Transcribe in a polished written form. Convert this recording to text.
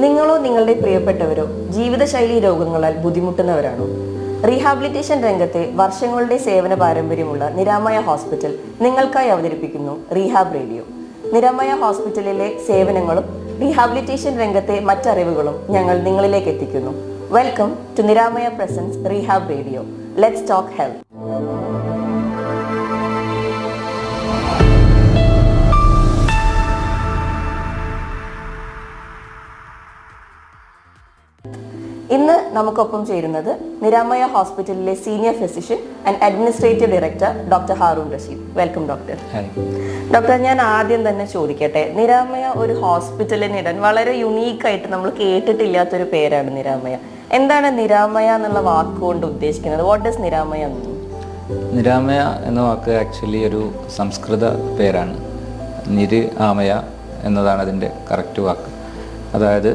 നിങ്ങളോ നിങ്ങളുടെ പ്രിയപ്പെട്ടവരോ ജീവിതശൈലി രോഗങ്ങളാൽ ബുദ്ധിമുട്ടുന്നവരാണോ? റീഹാബിലിറ്റേഷൻ രംഗത്തെ വർഷങ്ങളുടെ സേവന പാരമ്പര്യമുള്ള നിരാമയ ഹോസ്പിറ്റൽ നിങ്ങൾക്കായി അവതരിപ്പിക്കുന്നു റീഹാബ് റേഡിയോ. നിരാമയ ഹോസ്പിറ്റലിലെ സേവനങ്ങളും റീഹാബിലിറ്റേഷൻ രംഗത്തെ മറ്ററിവുകളും ഞങ്ങൾ നിങ്ങളിലേക്ക് എത്തിക്കുന്നു. Welcome to Niramaya presence rehab radio. Let's talk health. ഇന്ന് നമുക്കൊപ്പം ചേരുന്നത് നിരാമയ ഹോസ്പിറ്റലിലെ senior physician and administrative director doctor Haroon Rasheed. Welcome doctor. Doctor, ഞാൻ ആദ്യം തന്നെ ചോദിക്കട്ടെ, നിരാമയ ഒരു ഹോസ്പിറ്റലിനിടാൻ വളരെ യുണീക്കായിട്ട് നമ്മൾ കേട്ടിട്ടില്ലാത്തൊരു പേരാണ് നിരാമയ. എന്താണ് നിരാമയ എന്നുള്ള വാക്കുകൊണ്ട് ഉദ്ദേശിക്കുന്നത്? What is Niramaya? നിരാമയ എന്ന വാക്ക് ആക്ച്വലി ഒരു സംസ്കൃത പേരാണ്. നിര് ആമയ എന്നതാണ് അതിൻ്റെ കറക്റ്റ് വാക്ക്. അതായത്